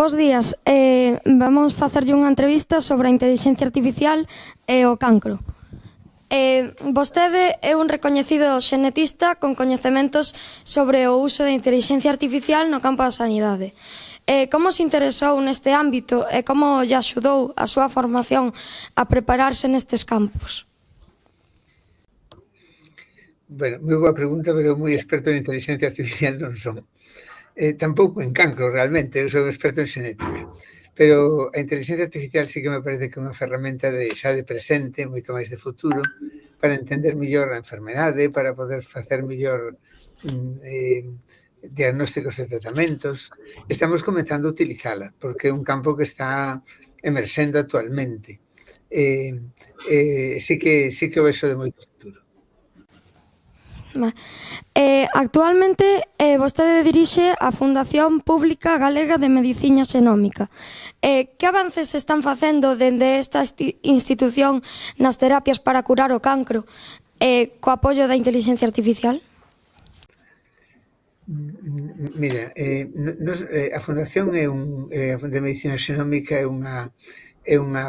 Bos días, vamos facerlle unha entrevista sobre a inteligencia artificial e o cancro. Vostede é un recoñecido xenetista con coñecementos sobre o uso da inteligencia artificial no campo da sanidade. Como se interesou neste ámbito e como lle axudou a súa formación a prepararse nestes campos? Bueno, moi boa pregunta, pero moi experto en inteligencia artificial non son. Tampouco en cancro, realmente, eu sou experto en xenética. Pero a inteligencia artificial sí que me parece que é unha ferramenta xa de presente, moito máis de futuro, para entender mellor a enfermedade, para poder facer mellor diagnósticos e tratamentos. Estamos comenzando a utilizala, porque é un campo que está emerxendo actualmente. Sí que o vexo de moito futuro. Actualmente vostede dirixe a Fundación Pública Galega de Medicina Xenómica. Que avances se están facendo dende esta institución nas terapias para curar o cancro co apoio da inteligencia artificial? Mira, a Fundación de Medicina Xenómica é unha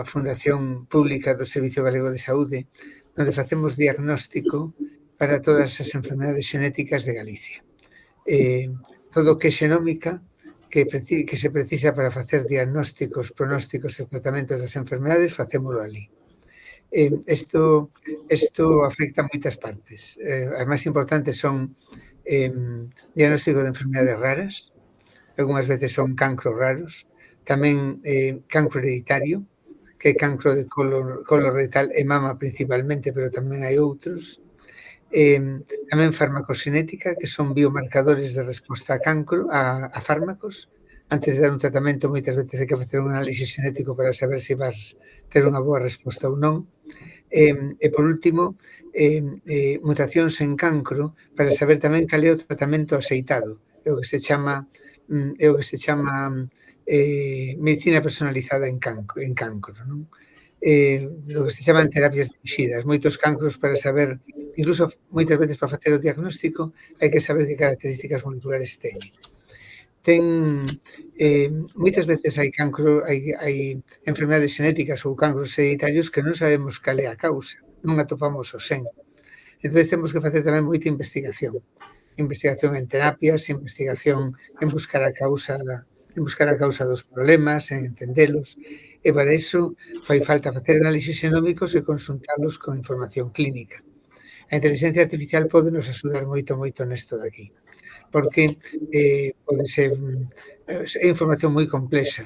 fundación pública do Servicio Galego de Saúde onde facemos diagnóstico para todas as enfermedades xenéticas de Galicia. Todo o que é xenómica, que se precisa para facer diagnósticos, pronósticos e tratamentos das enfermedades, facémolo ali. Isto afecta a moitas partes. As máis importantes son diagnóstico de enfermedades raras, algunhas veces son cancros raros, tamén cancro hereditario, que é cancro de colorectal e mama principalmente, pero tamén hai outros. Tamén farmacoxenética, que son biomarcadores de resposta a cancro, a fármacos. Antes de dar un tratamento, moitas veces hai que facer un análisis xenético para saber se vas ter unha boa resposta ou non. E, por último, mutacións en cancro para saber tamén cal é o tratamento axeitado. É o que se chama medicina personalizada en cancro, non? O que se chaman terapias dirixidas. Moitos cancros para saber, incluso moitas veces para facer o diagnóstico, hai que saber que características moleculares moitas veces hai enfermedades xenéticas ou cancros hereditarios que non sabemos cal é a causa, non atopamos o xen. Entón, temos que facer tamén moita investigación en terapias, investigación en buscar a causa dos problemas, en entendelos, e para iso fai falta facer análisis xenómicos e consultalos con información clínica. A inteligencia artificial pode nos axudar moito nesto de aquí, porque pode ser información moi complexa.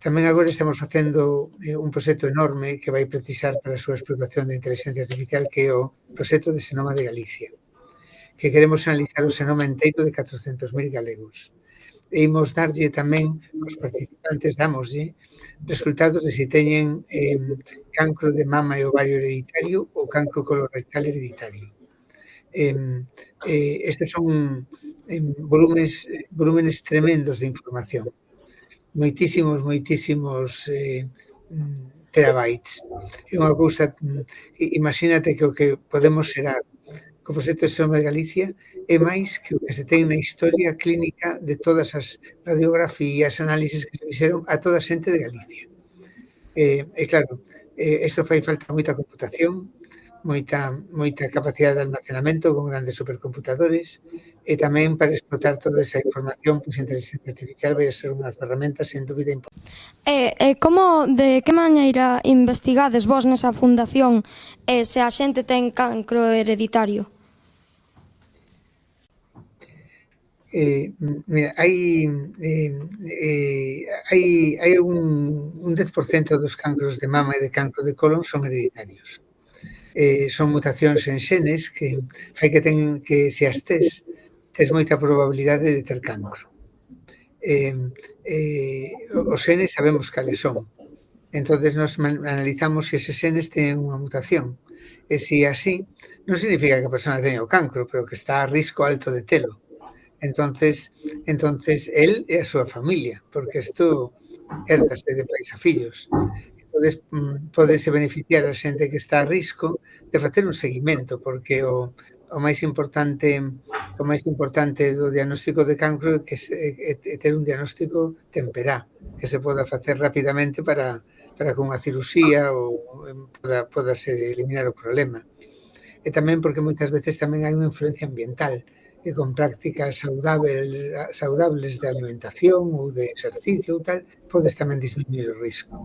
Tamén agora estamos facendo un proxecto enorme que vai precisar para a súa explotación de inteligencia artificial, que é o proxecto de Xenoma de Galicia, que queremos analizar o xenoma enteiro de 400.000 galegos. E imos darlle tamén, aos participantes, damoslle resultados de se teñen cancro de mama e ovario hereditario ou cancro colorectal hereditario. Estes son volúmenes tremendos de información. Moitísimos terabytes. É unha cousa, imagínate que o que podemos xerar co proxecto de Xenoma de Galicia é máis que o que se ten na historia clínica de todas as radiografías, análisis que se fixeron a toda a xente de Galicia. E claro, isto fai falta moita computación, moita capacidade de almacenamento con grandes supercomputadores e tamén para explotar toda esa información, pois a inteligencia artificial vai ser unha ferramenta sen dúbida importante. De que maneira investigades vos nesa fundación se a xente ten cancro hereditario? Mira, hai un 10% dos cancros de mama e de cancro de colon son hereditarios. Son mutacións en xenes que fai que se as tes moita probabilidade de ter cancro. Os xenes sabemos cales son. Entón, nos analizamos se eses xenes teñen unha mutación. E se así, non significa que a persona teña o cancro, pero que está a risco alto de telo. Entonces, el e a súa familia, porque isto herdase de pais a fillos. Podese beneficiar a xente que está a risco de facer un seguimento, porque o máis importante o máis importante do diagnóstico de cancro é que ter un diagnóstico temperá, que se poda facer rapidamente para que unha cirurxía podase eliminar o problema. E tamén porque moitas veces tamén hai unha influencia ambiental, que con prácticas saudables de alimentación ou de exercicio ou tal, podes tamén disminuir o risco.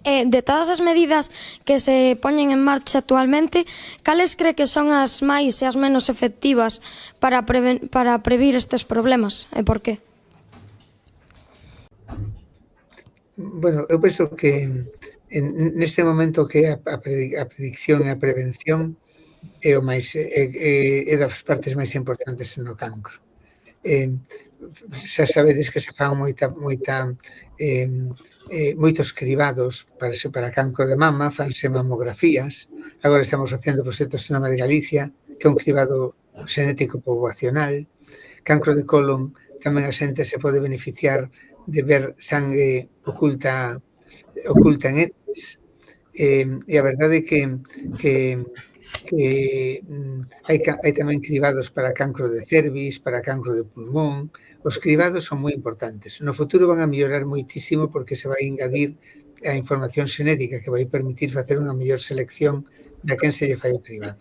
De todas as medidas que se poñen en marcha actualmente, cales cree que son as máis e as menos efectivas para previr estes problemas e por qué? Bueno, eu penso que neste momento que a predicción e a prevención é o máis é das partes máis importantes no cancro. Xa sabedes que se fan moitos cribados para cancro de mama, fanse mamografías. Agora estamos facendo o proxecto Xenoma de Galicia, que é un cribado xenético poboacional. Cancro de colon, tamén a xente se pode beneficiar de ver sangue oculta en etes. E a verdade é que hai tamén cribados para cancro de cervix, para cancro de pulmón. Os cribados son moi importantes. No futuro van a mellorar moitísimo porque se vai engadir a información xenética que vai permitir facer unha mellor selección de a quen se lle fai o cribado.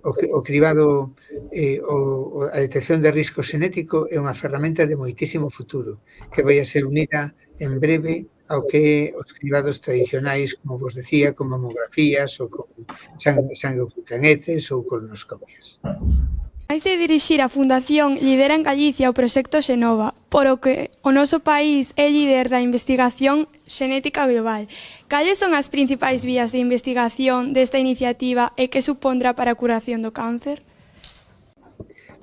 O cribado, a detección de risco xenético é unha ferramenta de moitísimo futuro que vai a ser unida en breve ao que os cribados tradicionais, como vos decía, con mamografías ou con sangue oculto en heces ou colonoscopias. Máis de dirixir a Fundación, lidera en Galicia o proxecto Xenova, por o que o noso país é líder da investigación xenética global. Cales son as principais vías de investigación desta iniciativa e que supondrá para a curación do cáncer?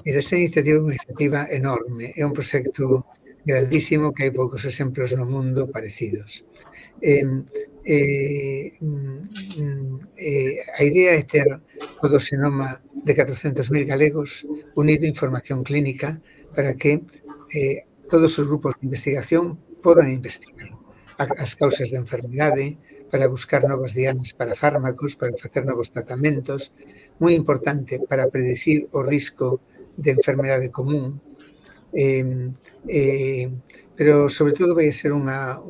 Mira, esta iniciativa é unha iniciativa enorme, é un proxecto grandísimo que hai poucos exemplos no mundo parecidos. A idea é ter todo o xenoma de 400.000 galegos unido a información clínica para que todos os grupos de investigación podan investigar as causas da enfermidade, para buscar novas dianas para fármacos, para facer novos tratamentos, moi importante para predicir o risco de enfermedade común, pero sobre todo vai a ser unha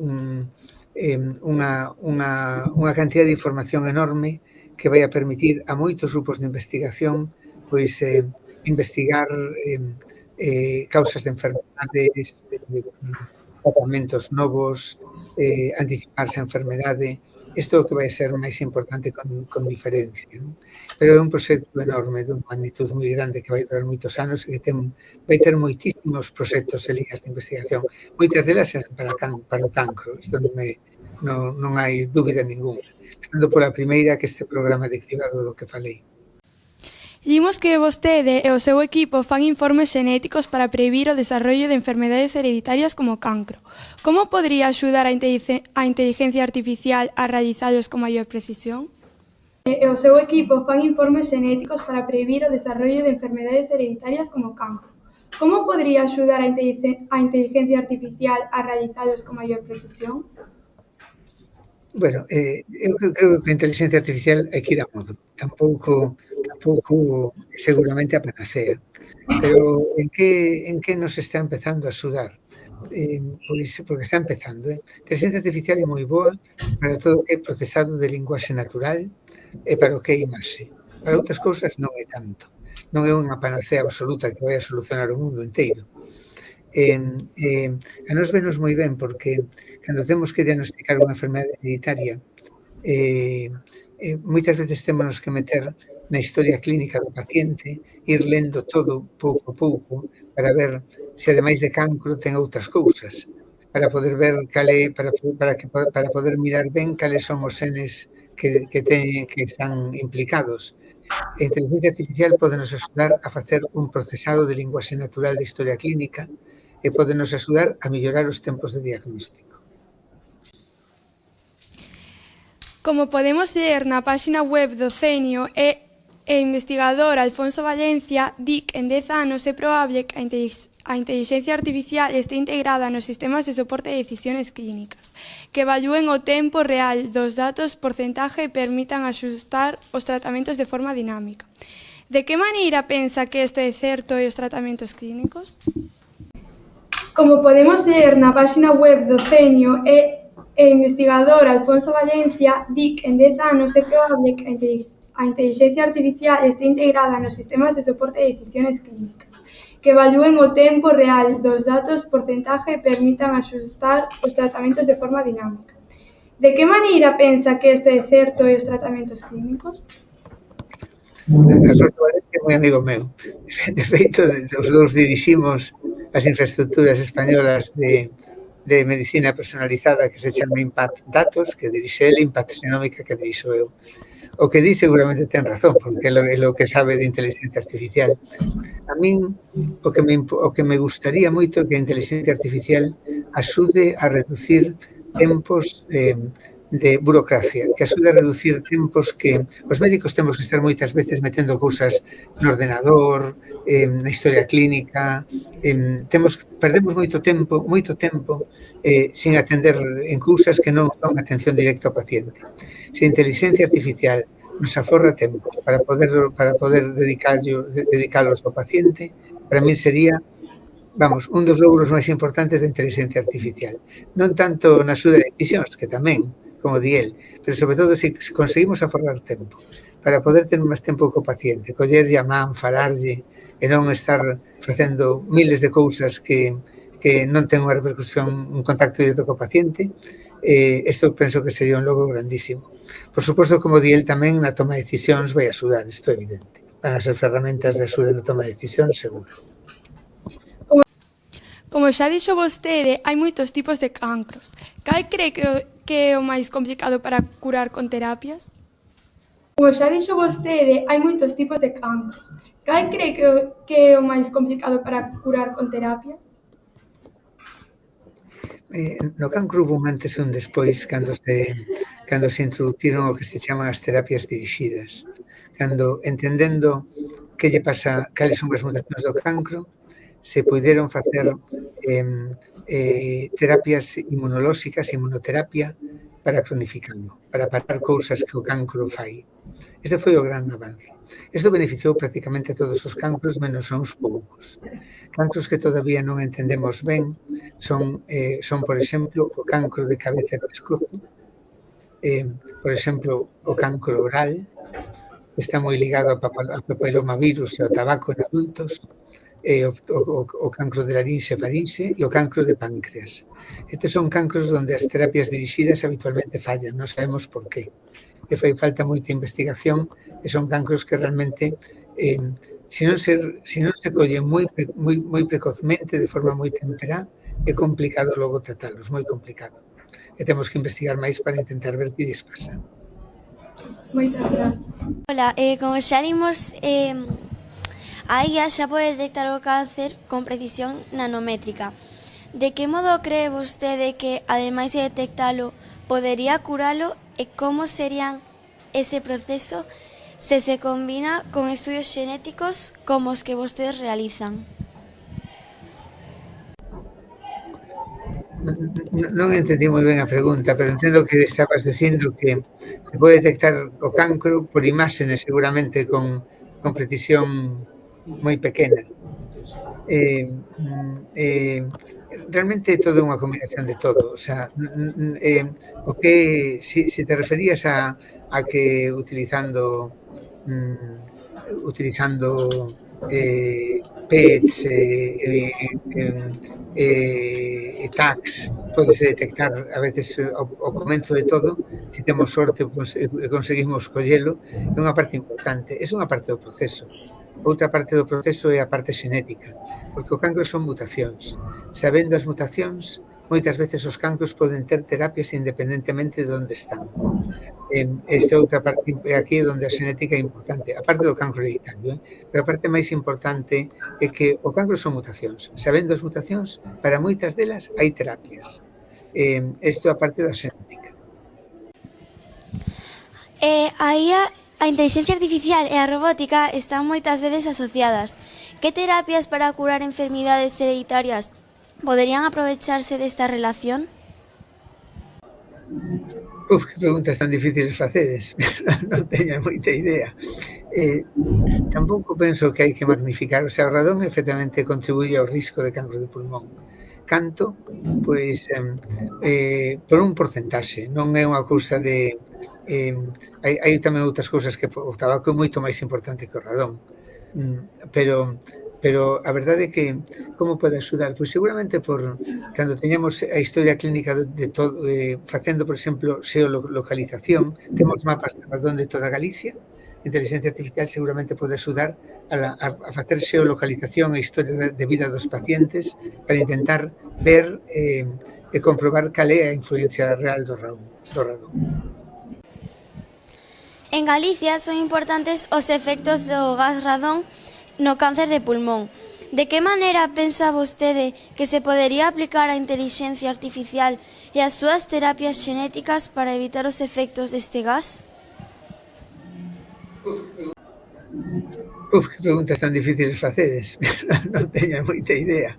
cantidad de información enorme que vai a permitir a moitos grupos de investigación pois investigar causas de enfermedades, tratamentos novos, anticiparse a enfermedade. Isto é o que vai ser máis importante con diferencia, non? Pero é un proxecto enorme, dunha magnitud moi grande que vai durar moitos anos e que vai ter moitísimos proxectos e ligas de investigación. Moitas delas para o cancro, isto non hai dúbida ninguna. Estando pola primeira que este programa de cribado do que falei. Vimos que vostede e o seu equipo fan informes xenéticos para previr o desarrollo de enfermedades hereditarias como cancro. Como podría axudar a inteligencia artificial a realizalos con maior precisión? E o seu equipo fan informes xenéticos para previr o desarrollo de enfermedades hereditarias como cancro. Como podría axudar a inteligencia artificial a realizalos con maior precisión? Bueno, eu creo que a inteligencia artificial hai que ir a modo. Tampouco seguramente a panacea. Pero en que nos está empezando a axudar? Pois porque está empezando. A inteligencia artificial é moi boa para todo o que é procesado de linguaxe natural e para o que é imaxe. Para outras cousas non é tanto. Non é unha panacea absoluta que vai a solucionar o mundo inteiro. A nos venos moi ben porque cando temos que diagnosticar unha enfermedade hereditaria, moitas veces temos que meter na historia clínica do paciente, ir lendo todo pouco a pouco para ver se ademais de cancro ten outras cousas, para poder ver para poder mirar ben cales son os genes que están implicados. A inteligencia artificial pode nos axudar a facer un procesado de linguaxe natural de historia clínica e pode nos axudar a mellorar os tempos de diagnóstico. Como podemos ler na páxina web do CENIO e investigador Alfonso Valencia, di que en 10 anos é probable que a inteligencia artificial este integrada nos sistemas de soporte de decisiones clínicas, que evalúen o tempo real dos datos, porcentaje e permitan axustar os tratamentos de forma dinámica. De que maneira pensa que isto é certo e os tratamentos clínicos? Como podemos ler na páxina web do CENIO e investigador Alfonso Valencia, di que en 10 anos é probable que a inteligencia artificial este integrada nos sistemas de soporte de decisiones clínicas, que evalúen o tempo real dos datos, porcentaje e permitan axustar os tratamentos de forma dinámica. De que maneira pensa que isto é certo e os tratamentos clínicos? Alfonso Valencia é moi amigo meu. De feito, os dous diriximos as infraestructuras españolas de medicina personalizada que se chama Impact Datos, que dirixe ele, Impact Xenómica, que dirixo eu. O que di seguramente ten razón, porque é o que sabe de inteligencia artificial. A min, o que me gustaría moito é que a inteligencia artificial axude a reducir tempos de burocracia, que axude a reducir tempos que os médicos temos que estar moitas veces metendo cousas no ordenador, na historia clínica, perdemos moito tempo sin atender en cousas que non son atención directa ao paciente. Se a inteligencia artificial nos aforra tempos para poder dedicalos ao paciente, para mí sería, un dos logros máis importantes da inteligencia artificial. Non tanto na axuda de decisións, que tamén, como di el, pero sobre todo se conseguimos aforrar tempo para poder ter máis tempo co paciente, collerlle a man, falarlle e non estar facendo miles de cousas que non ten unha repercusión, un contacto directo co paciente. Isto penso que sería un logro grandísimo. Por suposto, como di el, tamén na toma de decisións vai axudar, isto é evidente. Van a ser ferramentas de axuda na toma de decisións, seguro. Como xa dixo vostede, hai moitos tipos de cancros. Cal cree que é o máis complicado para curar con terapias? Como xa dixo vostede, hai moitos tipos de cancros. Cal cree que é o máis complicado para curar con terapias? No cancro hubo un antes e un despois cando se introduciron o que se chaman as terapias dirixidas. Cando, entendendo que lle pasa, cales son as mutacións do cancro, se puideron facer terapias inmunolóxicas, inmunoterapia, para cronificarlo, para parar cousas que o cancro fai. Este foi o gran avance. Isto beneficiou prácticamente a todos os cancros, menos a uns poucos. Cancros que todavía non entendemos ben son, por exemplo, o cancro de cabeza e pescozo, por exemplo, o cancro oral, que está moi ligado ao papilomavirus e ao tabaco en adultos, o cancro de larinxe e farinxe e o cancro de páncreas. Estes son cancros onde as terapias dirixidas habitualmente fallan, non sabemos por qué. Que fai falta moita investigación e son cancros que realmente, se non se collen moi precozmente, de forma moi temperá, é complicado logo tratalos, moi complicado. E temos que investigar máis para intentar ver que lles pasa. Moitas gracias. Hola, como xa vimos, a IA xa pode detectar o cáncer con precisión nanométrica. De que modo cree vostede que, ademais de detectalo, podería curalo e como serían ese proceso se combina con estudios xenéticos como os que vostedes realizan? Non entendí moi ben a pregunta, pero entendo que estabas dicindo que se pode detectar o cancro por imágenes seguramente con precisión moi pequena. Realmente é todo unha combinación de todo. O sea, o que se te referías a que utilizando PETs e tags podese detectar a veces o comenzo de todo, se temos sorte e conseguimos collelo, é unha parte importante, é unha parte do proceso. Outra parte do proceso é a parte xenética, porque o cancro son mutacións. Sabendo as mutacións, moitas veces os cancros poden ter terapias independentemente de onde están. Esta outra parte aquí é onde a xenética é importante, a parte do cancro hereditario, pero a parte máis importante é que o cancro son mutacións. Sabendo as mutacións, para moitas delas hai terapias. Isto é a parte da xenética. A inteligencia artificial e a robótica están moitas veces asociadas. Que terapias para curar enfermidades hereditarias poderían aprovecharse desta relación? Que preguntas tan difíciles facedes. Non teño moita idea. Tampouco penso que hai que magnificar, o sea, o radón efectivamente contribuye ao risco de cancro de pulmón. Canto? Pois por un porcentaxe, non é unha cousa de... hai tamén outras cousas que o tabaco é moito máis importante que o radón, pero a verdade é que como pode axudar? Pois seguramente por cando teñamos a historia clínica de todo, facendo, por exemplo, xeolocalización, temos mapas de radón de toda Galicia. A inteligencia artificial seguramente pode axudar a facer xeolocalización e historia de vida dos pacientes para intentar ver e comprobar cal é a influencia real do radón. En Galicia son importantes os efectos do gas radón no cáncer de pulmón. De que maneira pensa vostede que se podería aplicar a inteligencia artificial e as súas terapias xenéticas para evitar os efectos deste gas? Que preguntas tan difíciles facedes. Non teño moita idea.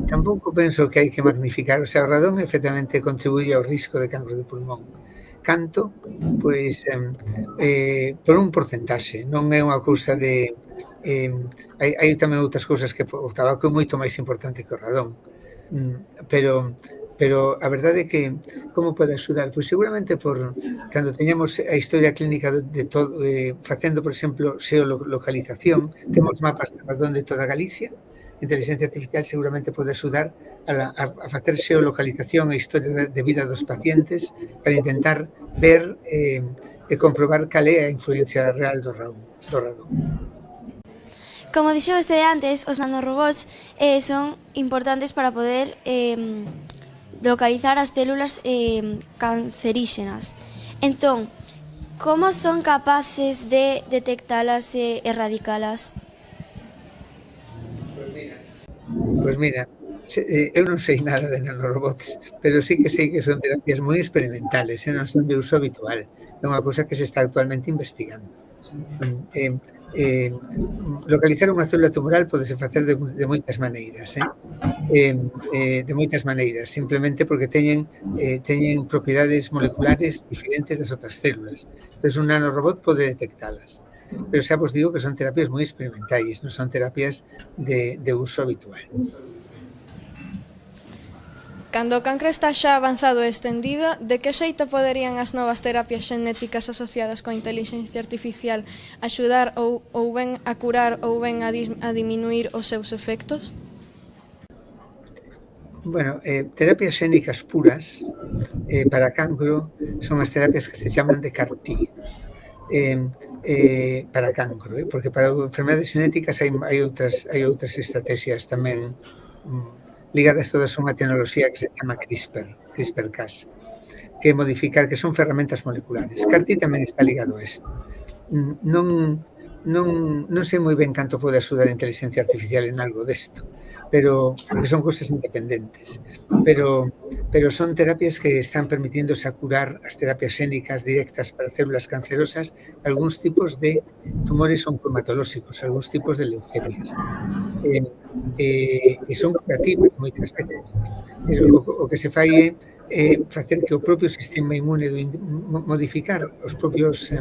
Tampouco penso que hai que magnificar, o sea, o radón efectivamente contribuye ao risco de cancro de pulmón. Canto? Pois por un porcentaxe, non é unha cousa de... hai tamén outras cousas que o tabaco é moito máis importante que o radón, pero a verdade é que como pode axudar? Pois seguramente por cando teñamos a historia clínica de todo, facendo, por exemplo, xeolocalización, temos mapas de radón de toda Galicia. A inteligencia artificial seguramente pode axudar a facer xeolocalización e historia de vida dos pacientes para intentar ver e comprobar cal é a influencia real do radón. Como dixo vostede antes, os nanorobots son importantes para poder localizar as células canceríxenas. Entón, como son capaces de detectalas e erradicalas? Pois mira, eu non sei nada de nanorobots, pero sí que sei que son terapias moi experimentales e non son de uso habitual. É unha cousa que se está actualmente investigando. Localizar unha célula tumoral podese facer de moitas maneiras, de moitas maneiras, simplemente porque teñen propiedades moleculares diferentes das outras células. Entón, un nanorobot pode detectalas. Pero xa vos digo que son terapias moi experimentais, non son terapias de uso habitual. Cando o cancro está xa avanzado e estendido, de que xeito poderían as novas terapias xenéticas asociadas coa inteligencia artificial axudar ou ben a curar ou ben a diminuir os seus efectos? Bueno, terapias xénicas puras para cancro son as terapias que se chaman de CAR-T. Para cancro, porque para enfermedades xenéticas hai outras estrategias tamén ligadas todas a unha tecnoloxía que se chama CRISPR-Cas, que modificar, que son ferramentas moleculares. CAR-T tamén está ligado a isto. Non sei moi ben canto pode axudar a inteligencia artificial en algo desto, pero porque son cousas independentes, pero son terapias que están permitíndose a curar as terapias xénicas directas para células cancerosas algúns tipos de tumores oncohematolóxicos, algúns tipos de leucemias. E son curativas moitas veces. O que se fai é facer que o propio sistema inmune modificar os propios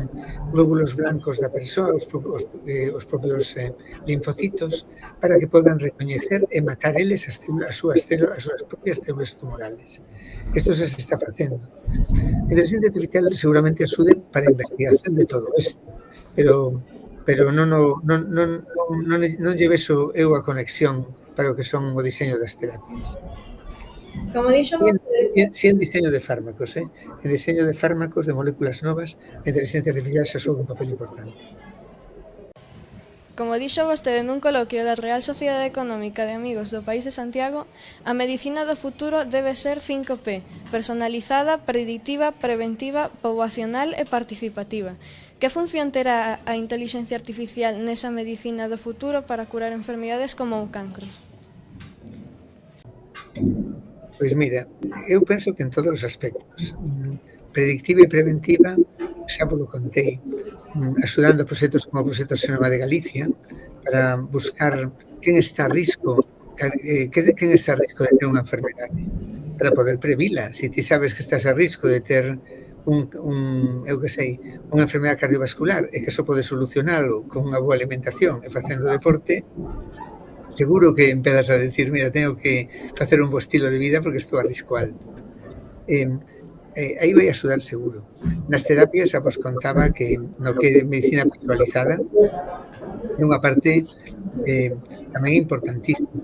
glóbulos blancos da persoa, os propios linfocitos, para que podan recoñecer e matar eles as súas propias células tumorales. Isto se está facendo. A inteligencia artificial seguramente axude para a investigación de todo isto, pero non lle vexo eu a conexión para o que son o diseño das terapias. Como dixo Si en diseño de fármacos, en diseño de fármacos de moléculas novas, a inteligencia artificial xa xoga un papel importante. Como dixo vostede nun coloquio da Real Sociedade Económica de Amigos do País de Santiago, a medicina do futuro debe ser 5P, personalizada, preditiva, preventiva, poboacional e participativa. Que función terá a inteligencia artificial nesa medicina do futuro para curar enfermidades como o cancro? Pois mira, eu penso que en todos os aspectos. Predictiva e preventiva, xa vos contei, axudando a proxectos como o proxecto Xenoma de Galicia para buscar quen está a risco de ter unha enfermedade, para poder previla. Se ti sabes que estás a risco de ter eu que sei, unha enfermedade cardiovascular e que só pode solucionalo con unha boa alimentación e facendo deporte, seguro que empezas a decir, mira, tengo que facer un bo estilo de vida porque estou a risco alto. Aí vai axudar seguro. Nas terapias xa vos contaba que no que é medicina personalizada é unha parte tamén importantísima.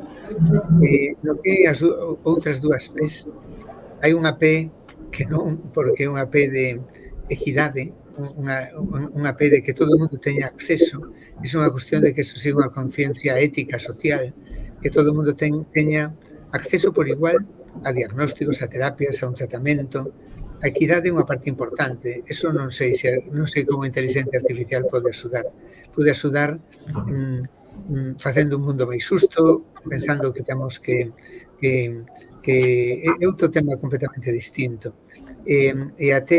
No que as outras dúas P's, hai unha P que non, porque é unha P de equidade, unha P de que todo o mundo teña acceso. É unha cuestión de que eso siga unha conciencia ética, social, que todo o mundo teña acceso por igual a diagnósticos, a terapias, a un tratamento. A equidade é unha parte importante. Eso non sei como a inteligencia artificial pode axudar. Pode axudar facendo un mundo máis xusto, pensando que temos que é outro tema completamente distinto. E a T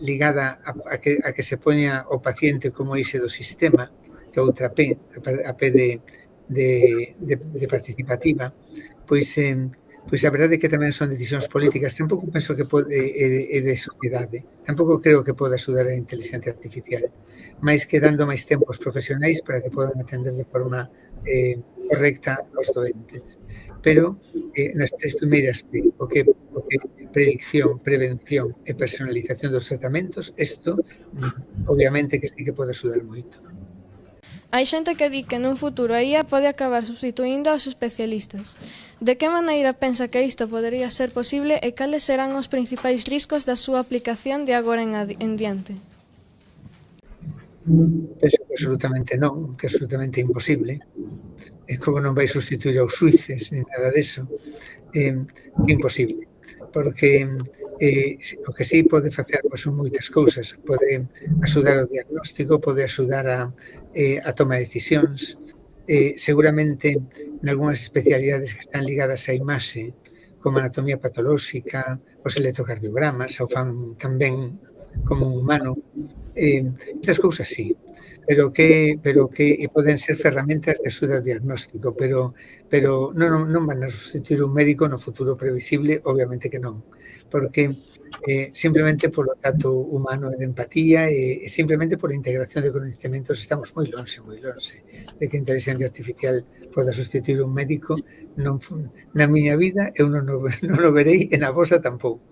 ligada a que se poña o paciente como eixe do sistema, que é outra P, a P de participativa, pois a verdade é que tamén son decisións políticas. Tampouco penso que é de sociedade. Tampouco creo que pode axudar a inteligencia artificial, máis que dando máis tempos profesionais para que podan atender de forma correcta aos doentes. Pero nas tres primeiras P, o que predicción, prevención e personalización dos tratamentos, isto obviamente que sí que pode axudar moito. Hai xente que di que nun futuro a IA pode acabar substituindo aos especialistas. De que maneira pensa que isto podería ser posible e cales serán os principais riscos da súa aplicación de agora en diante? Penso que absolutamente non, que é absolutamente imposible. É como non vai substituir aos xuíces, ni nada deso. É imposible, porque o que sí pode facer son moitas cousas. Pode axudar ao diagnóstico, pode axudar a toma de decisións. Seguramente, nalgúnas especialidades que están ligadas á imaxe, como a anatomía patolóxica, os electrocardiogramas, o fan tamén como un humano. Estas cousas sí, pero que poden ser ferramentas de axuda ao diagnóstico, pero non van a substituir un médico no futuro previsible, obviamente que non, porque simplemente polo trato humano e de empatía e simplemente pola integración de coñecementos estamos moi lonxe de que a inteligencia artificial poda substituir un médico. Na miña vida eu non o verei e na vosa tampouco.